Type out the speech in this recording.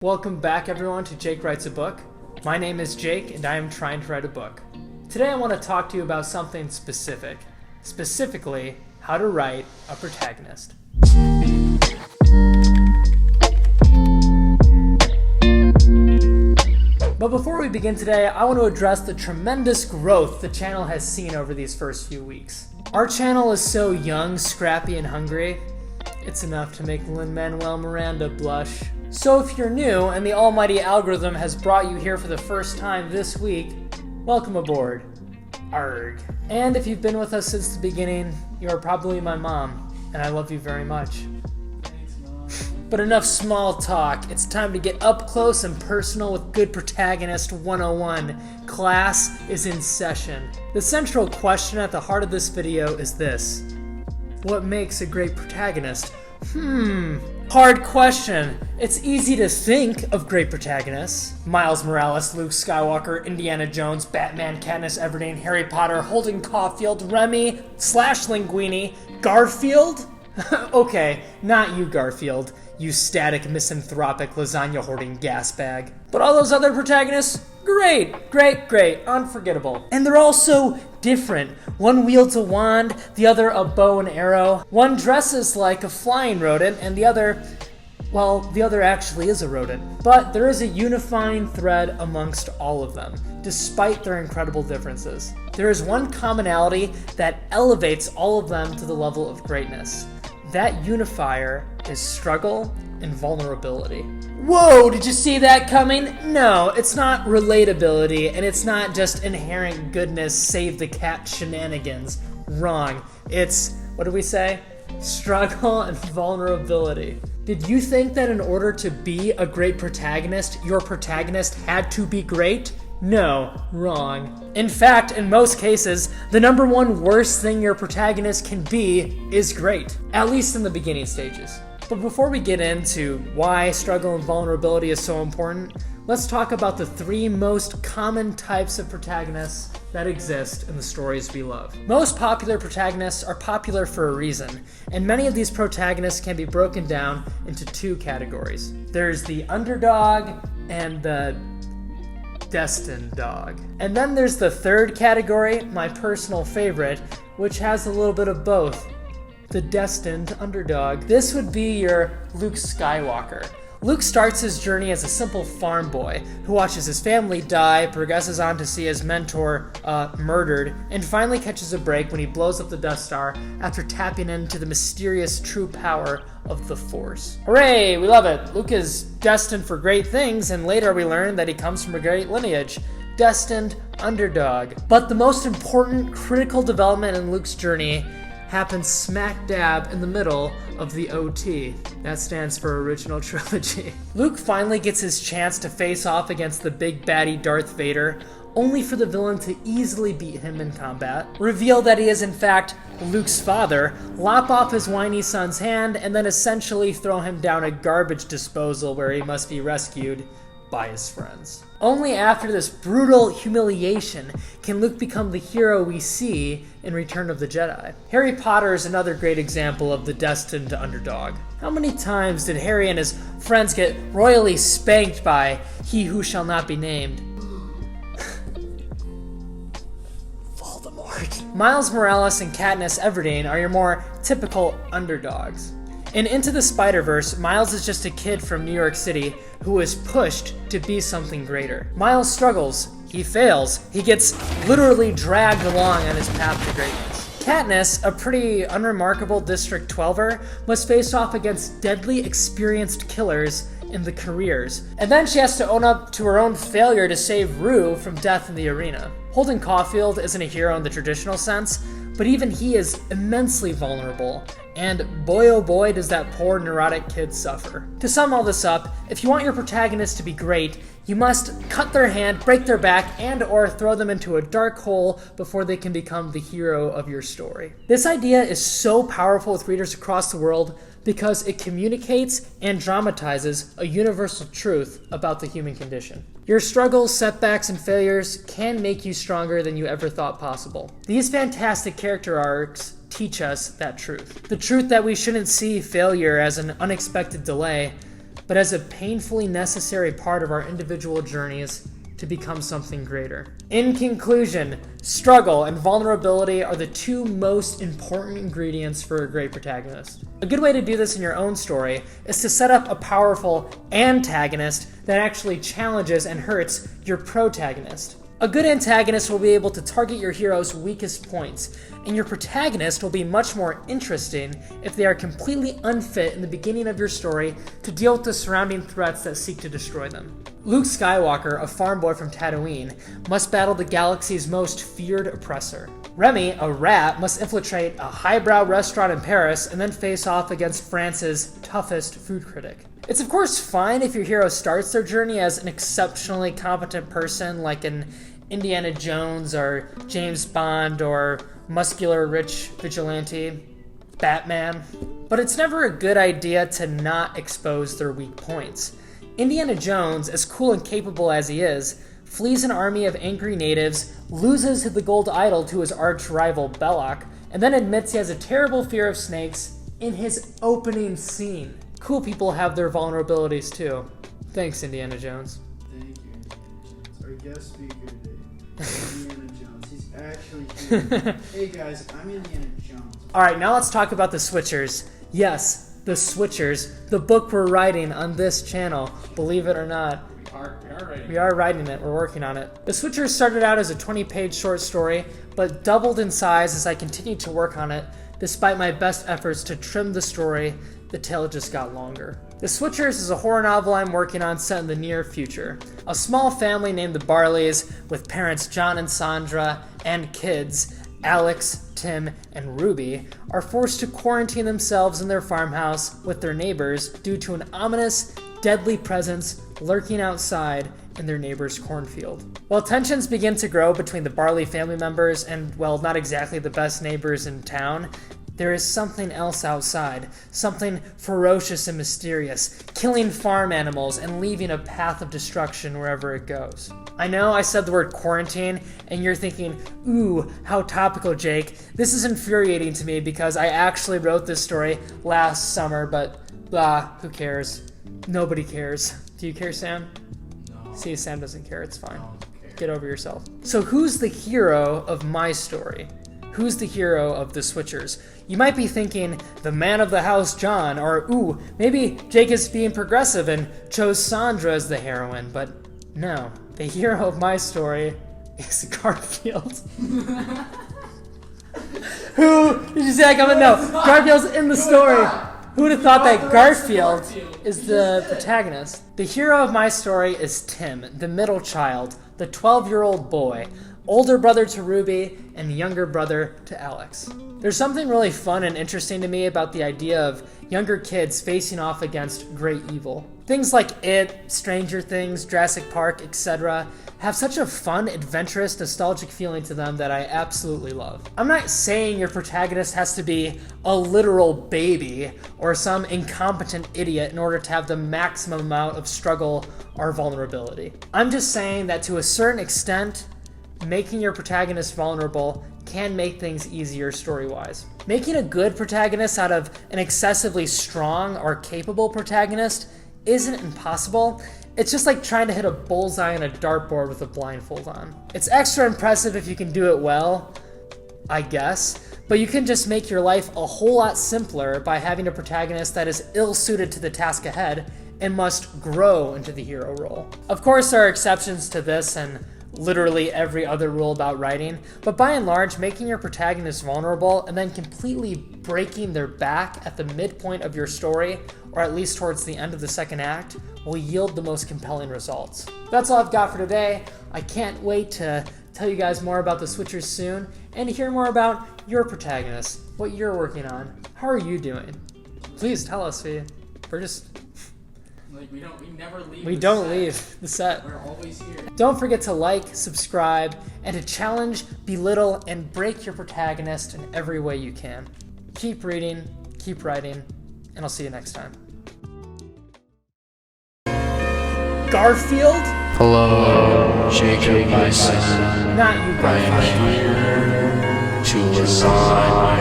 Welcome back everyone to Jake Writes a Book. My name is Jake and I am trying to write a book. Today I want to talk to you about something specific. Specifically, how to write a protagonist. But before we begin today, I want to address the tremendous growth the channel has seen over these first few weeks. Our channel is so young, scrappy, and hungry, it's enough to make Lin-Manuel Miranda blush. So if you're new and the almighty algorithm has brought you here for the first time this week, welcome aboard. Arg. And if you've been with us since the beginning, you are probably my mom, and I love you very much. But enough small talk, it's time to get up close and personal with Good Protagonist 101. Class is in session. The central question at the heart of this video is this: what makes a great protagonist? Hard question. It's easy to think of great protagonists. Miles Morales, Luke Skywalker, Indiana Jones, Batman, Katniss Everdeen, Harry Potter, Holden Caulfield, Remy, Linguini, Garfield? Okay, not you, Garfield, you static, misanthropic, lasagna-hoarding gas bag. But all those other protagonists? Great, unforgettable. And they're all so different. One wields a wand, the other a bow and arrow. One dresses like a flying rodent, and the other actually is a rodent. But there is a unifying thread amongst all of them, despite their incredible differences. There is one commonality that elevates all of them to the level of greatness. That unifier is struggle and vulnerability. Whoa, did you see that coming? No, it's not relatability, and it's not just inherent goodness, save the cat shenanigans. Wrong. It's, what do we say? Struggle and vulnerability. Did you think that in order to be a great protagonist, your protagonist had to be great? No, wrong. In fact, in most cases, the number one worst thing your protagonist can be is great, at least in the beginning stages. But before we get into why struggle and vulnerability is so important, let's talk about the three most common types of protagonists that exist in the stories we love. Most popular protagonists are popular for a reason, and many of these protagonists can be broken down into two categories. There's the underdog and the destined dog. And then there's the third category, my personal favorite, which has a little bit of both. The destined underdog. This would be your Luke Skywalker. Luke starts his journey as a simple farm boy who watches his family die, progresses on to see his mentor murdered, and finally catches a break when he blows up the Death Star after tapping into the mysterious true power of the Force. Hooray, we love it. Luke is destined for great things, and later we learn that he comes from a great lineage. Destined underdog. But the most important critical development in Luke's journey happens smack dab in the middle of the OT. That stands for Original Trilogy. Luke finally gets his chance to face off against the big baddie Darth Vader, only for the villain to easily beat him in combat, reveal that he is in fact Luke's father, lop off his whiny son's hand, and then essentially throw him down a garbage disposal where he must be rescued by his friends. Only after this brutal humiliation can Luke become the hero we see in Return of the Jedi. Harry Potter is another great example of the destined underdog. How many times did Harry and his friends get royally spanked by he who shall not be named? Voldemort. Miles Morales and Katniss Everdeen are your more typical underdogs. In Into the Spider-Verse, Miles is just a kid from New York City who is pushed to be something greater. Miles struggles, he fails, he gets literally dragged along on his path to greatness. Katniss, a pretty unremarkable District 12er, must face off against deadly experienced killers in the careers, and then she has to own up to her own failure to save Rue from death in the arena. Holden Caulfield isn't a hero in the traditional sense, but even he is immensely vulnerable, and boy oh boy does that poor neurotic kid suffer. To sum all this up, if you want your protagonist to be great, you must cut their hand, break their back, and or throw them into a dark hole before they can become the hero of your story. This idea is so powerful with readers across the world because it communicates and dramatizes a universal truth about the human condition. Your struggles, setbacks, and failures can make you stronger than you ever thought possible. These fantastic character arcs teach us that truth. The truth that we shouldn't see failure as an unexpected delay, but as a painfully necessary part of our individual journeys to become something greater. In conclusion, struggle and vulnerability are the two most important ingredients for a great protagonist. A good way to do this in your own story is to set up a powerful antagonist that actually challenges and hurts your protagonist. A good antagonist will be able to target your hero's weakest points, and your protagonist will be much more interesting if they are completely unfit in the beginning of your story to deal with the surrounding threats that seek to destroy them. Luke Skywalker, a farm boy from Tatooine, must battle the galaxy's most feared oppressor. Remy, a rat, must infiltrate a highbrow restaurant in Paris and then face off against France's toughest food critic. It's of course fine if your hero starts their journey as an exceptionally competent person like an Indiana Jones or James Bond or muscular rich vigilante, Batman. But it's never a good idea to not expose their weak points. Indiana Jones, as cool and capable as he is, flees an army of angry natives, loses the gold idol to his arch-rival Belloc, and then admits he has a terrible fear of snakes in his opening scene. Cool people have their vulnerabilities too. Thanks, Indiana Jones. Thank you, Indiana Jones. Our guest speaker today, Indiana Jones. He's actually here. Hey guys, I'm Indiana Jones. Alright, now let's talk about the Switchers. Yes, the Switchers, the book we're writing on this channel, believe it or not. We are writing it, we're working on it. The Switchers started out as a 20-page short story, but doubled in size as I continued to work on it. Despite my best efforts to trim the story, the tale just got longer. The Switchers is a horror novel I'm working on set in the near future. A small family named the Barleys, with parents John and Sandra, and kids, Alex, Tim, and Ruby, are forced to quarantine themselves in their farmhouse with their neighbors due to an ominous, deadly presence lurking outside in their neighbor's cornfield. While tensions begin to grow between the Barley family members and, well, not exactly the best neighbors in town, there is something else outside, something ferocious and mysterious, killing farm animals and leaving a path of destruction wherever it goes. I know I said the word quarantine, and you're thinking, ooh, how topical, Jake. This is infuriating to me because I actually wrote this story last summer, but blah, who cares? Nobody cares. Do you care, Sam? No. See, Sam doesn't care, it's fine. Okay. Get over yourself. So who's the hero of my story? Who's the hero of the Switchers? You might be thinking, the man of the house, John, or ooh, maybe Jake is being progressive and chose Sandra as the heroine, but no. The hero of my story is Garfield. Who did you say I come in? No, Garfield's in the story. Who would have thought that Garfield is the protagonist? The hero of my story is Tim, the middle child, the 12-year-old boy, older brother to Ruby, and younger brother to Alex. There's something really fun and interesting to me about the idea of younger kids facing off against great evil. Things like It, Stranger Things, Jurassic Park, etc. have such a fun, adventurous, nostalgic feeling to them that I absolutely love. I'm not saying your protagonist has to be a literal baby or some incompetent idiot in order to have the maximum amount of struggle or vulnerability. I'm just saying that to a certain extent, making your protagonist vulnerable can make things easier story-wise. Making a good protagonist out of an excessively strong or capable protagonist isn't impossible. It's just like trying to hit a bullseye on a dartboard with a blindfold on. It's extra impressive if you can do it well, I guess, but you can just make your life a whole lot simpler by having a protagonist that is ill-suited to the task ahead and must grow into the hero role. Of course, there are exceptions to this and literally every other rule about writing, but by and large, making your protagonist vulnerable and then completely breaking their back at the midpoint of your story, or at least towards the end of the second act, will yield the most compelling results. That's all I've got for today. I can't wait to tell you guys more about the Switchers soon, and to hear more about your protagonist, what you're working on. How are you doing? Please tell us, we're just... We don't leave the set. We're always here. Don't forget to like, subscribe, and to challenge, belittle, and break your protagonist in every way you can. Keep reading, keep writing, and I'll see you next time. Garfield? Hello, Jacob, my son. Not you, I Garfield. am here to resign my